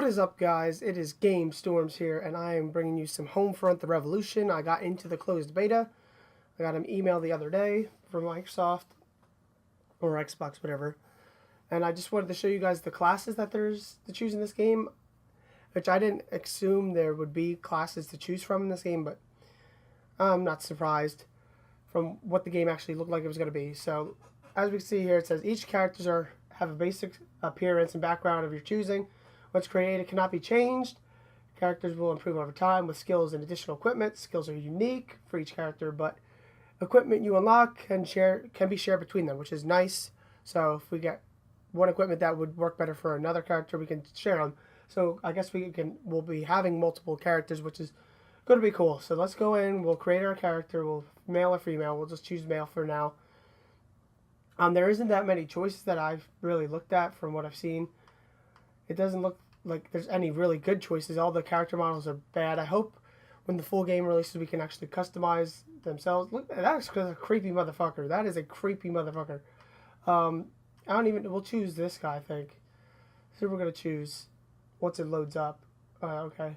is up, guys? It is Game Storms here, and I am bringing you some Homefront: The Revolution. I got into the closed beta. I got an email the other day from Microsoft or Xbox, whatever, and I just wanted to show you guys the classes that there's to choose in this game, which I didn't assume there would be classes to choose from in this game, but I'm not surprised from what the game actually looked like it was going to be. So, as we can see here, it says each characters have a basic appearance and background of your choosing. What's created cannot be changed. Characters will improve over time with skills and additional equipment. Skills are unique for each character, but equipment you unlock can be shared between them, which is nice. So if we get one equipment that would work better for another character, we can share them. So I guess we'll be having multiple characters, which is going to be cool. So let's go in. We'll create our character. We'll male or female. We'll just choose male for now. There isn't that many choices that I've really looked at from what I've seen. It doesn't look like there's any really good choices. All the character models are bad. I hope when the full game releases we can actually customize themselves. Look, that's a creepy motherfucker. That is a creepy motherfucker. We'll choose this guy, I think. So we're going to choose once it loads up. Okay.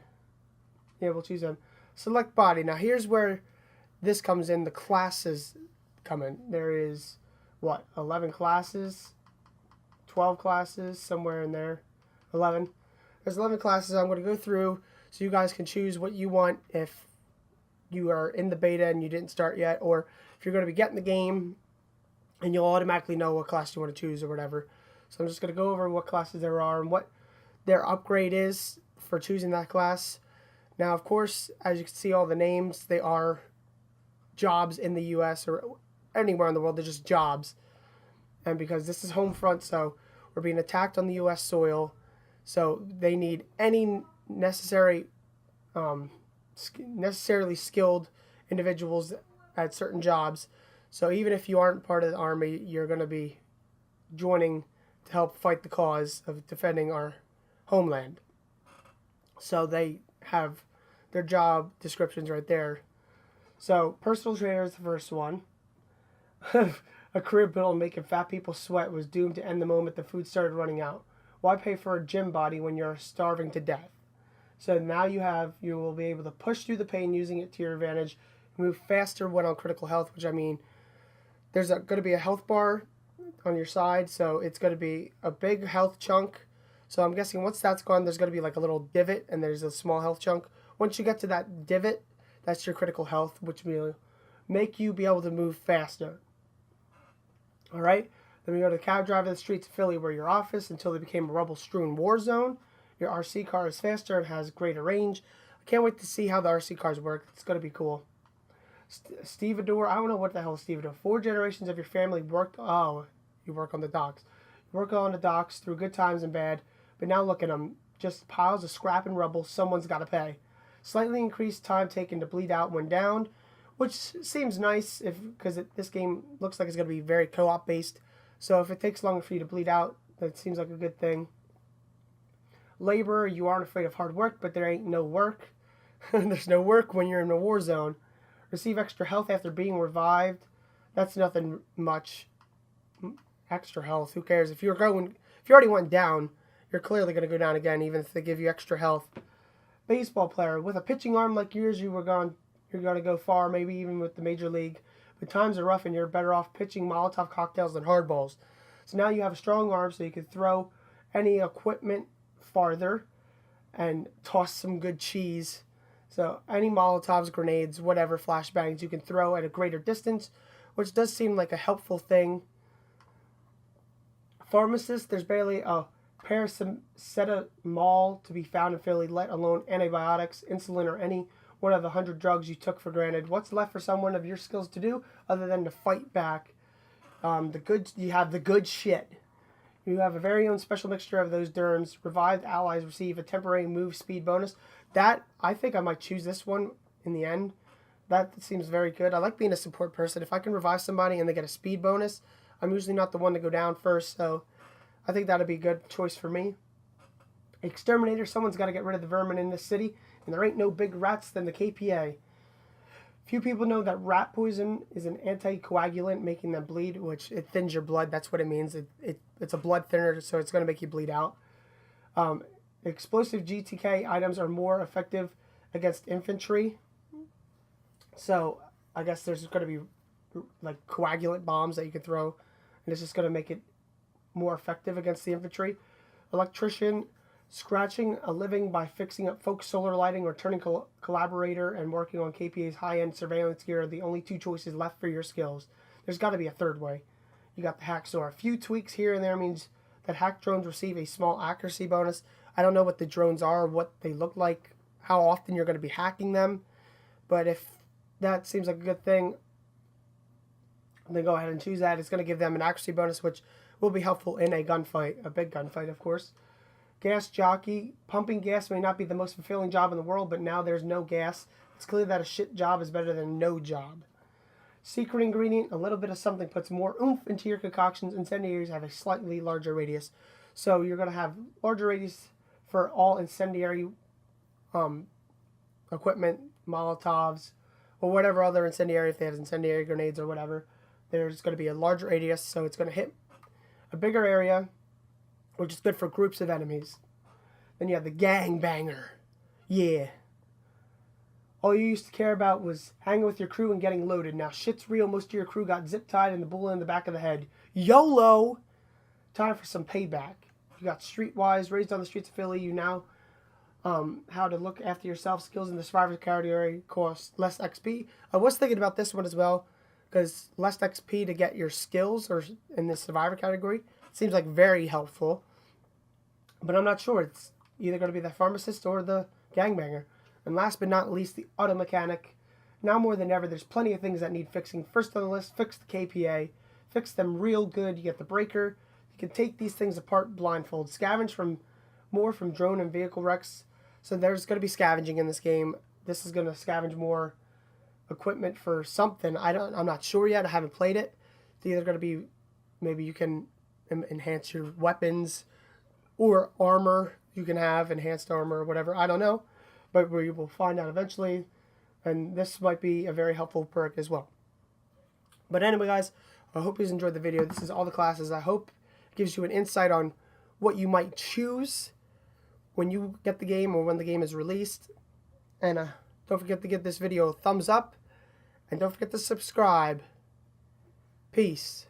Yeah, we'll choose him. Select body. Now here's where this comes in. The classes come in. There is, 11 classes? 12 classes, somewhere in there. 11. There's 11 classes I'm going to go through so you guys can choose what you want if you are in the beta and you didn't start yet, or if you're going to be getting the game and you'll automatically know what class you want to choose or whatever. So I'm just going to go over what classes there are and what their upgrade is for choosing that class. Now, of course, as you can see, all the names, they are jobs in the US or anywhere in the world. They're just jobs. And because this is Homefront, so we're being attacked on the US soil, so they need any necessarily skilled individuals at certain jobs. So even if you aren't part of the army, you're going to be joining to help fight the cause of defending our homeland. So they have their job descriptions right there. So personal trainer is the first one. A career built on making fat people sweat was doomed to end the moment the food started running out. Why pay for a gym body when you're starving to death? So now you will be able to push through the pain using it to your advantage, move faster when on critical health, which I mean, there's going to be a health bar on your side, so it's going to be a big health chunk. So I'm guessing once that's gone, there's going to be like a little divot, and there's a small health chunk. Once you get to that divot, that's your critical health, which will make you be able to move faster. All right? Then we go to the cab driver of the streets of Philly where your office until they became a rubble-strewn war zone. Your RC car is faster and has greater range. I can't wait to see how the RC cars work. It's going to be cool. Stevedore, I don't know what the hell is Stevedore. 4 generations of your family worked. Oh, you work on the docks. You work on the docks through good times and bad. But now look at them. Just piles of scrap and rubble. Someone's got to pay. Slightly increased time taken to bleed out when downed, which seems nice because this game looks like it's going to be very co-op based. So if it takes longer for you to bleed out, that seems like a good thing. Laborer, you aren't afraid of hard work, but there ain't no work. There's no work when you're in a war zone. Receive extra health after being revived. That's nothing much. Extra health, who cares? If you already went down, you're clearly going to go down again, even if they give you extra health. Baseball player, with a pitching arm like yours, you're going to go far, maybe even with the major league. But times are rough and you're better off pitching Molotov cocktails than hardballs. So now you have a strong arm so you can throw any equipment farther and toss some good cheese. So any Molotovs, grenades, whatever, flashbangs you can throw at a greater distance, which does seem like a helpful thing. Pharmacist, there's barely a paracetamol to be found in Philly, let alone antibiotics, insulin, or any one of the 100 drugs you took for granted. What's left for someone of your skills to do other than to fight back? You have the good shit. You have a very own special mixture of those derms. Revived allies receive a temporary move speed bonus. I think I might choose this one in the end. That seems very good. I like being a support person. If I can revive somebody and they get a speed bonus, I'm usually not the one to go down first, so I think that'd be a good choice for me. Exterminator, someone's got to get rid of the vermin in this city, and there ain't no big rats than the KPA. Few people know that rat poison is an anticoagulant, making them bleed, which it thins your blood. That's what it means. It's a blood thinner, so it's going to make you bleed out. Explosive GTK items are more effective against infantry. So I guess there's going to be like coagulant bombs that you can throw, and it's just going to make it more effective against the infantry. Electrician, scratching a living by fixing up folks' solar lighting or turning collaborator and working on KPA's high-end surveillance gear are the only two choices left for your skills. There's got to be a third way. You got the hacksaw. A few tweaks here and there means that hack drones receive a small accuracy bonus. I don't know what the drones are, what they look like, how often you're going to be hacking them, but if that seems like a good thing, then go ahead and choose that. It's going to give them an accuracy bonus, which will be helpful in a gunfight, a big gunfight, of course. Gas jockey. Pumping gas may not be the most fulfilling job in the world, but now there's no gas. It's clear that a shit job is better than no job. Secret ingredient. A little bit of something puts more oomph into your concoctions. Incendiaries have a slightly larger radius. So you're going to have larger radius for all incendiary equipment, Molotovs, or whatever other incendiary, if they have incendiary grenades or whatever. There's going to be a larger radius, so it's going to hit a bigger area, which is good for groups of enemies. Then you have the gangbanger. Yeah. All you used to care about was hanging with your crew and getting loaded. Now shit's real. Most of your crew got zip-tied and the bullet in the back of the head. YOLO! Time for some payback. You got Streetwise, raised on the streets of Philly. You now how to look after yourself. Skills in the survivor category cost less XP. I was thinking about this one as well, because less XP to get your skills or in the survivor category seems like very helpful. But I'm not sure. It's either going to be the pharmacist or the gangbanger. And last but not least, the auto mechanic. Now more than ever, there's plenty of things that need fixing. First on the list, fix the KPA. Fix them real good. You get the breaker. You can take these things apart blindfold. Scavenge more from drone and vehicle wrecks. So there's going to be scavenging in this game. This is going to scavenge more equipment for something. I'm not sure yet. I haven't played it. It's either going to be, maybe you can enhance your weapons or armor. You can have enhanced armor or whatever. I don't know. But we will find out eventually. And this might be a very helpful perk as well. But anyway, guys, I hope you enjoyed the video. This is all the classes. I hope it gives you an insight on what you might choose when you get the game or when the game is released. And don't forget to give this video a thumbs up. And don't forget to subscribe. Peace.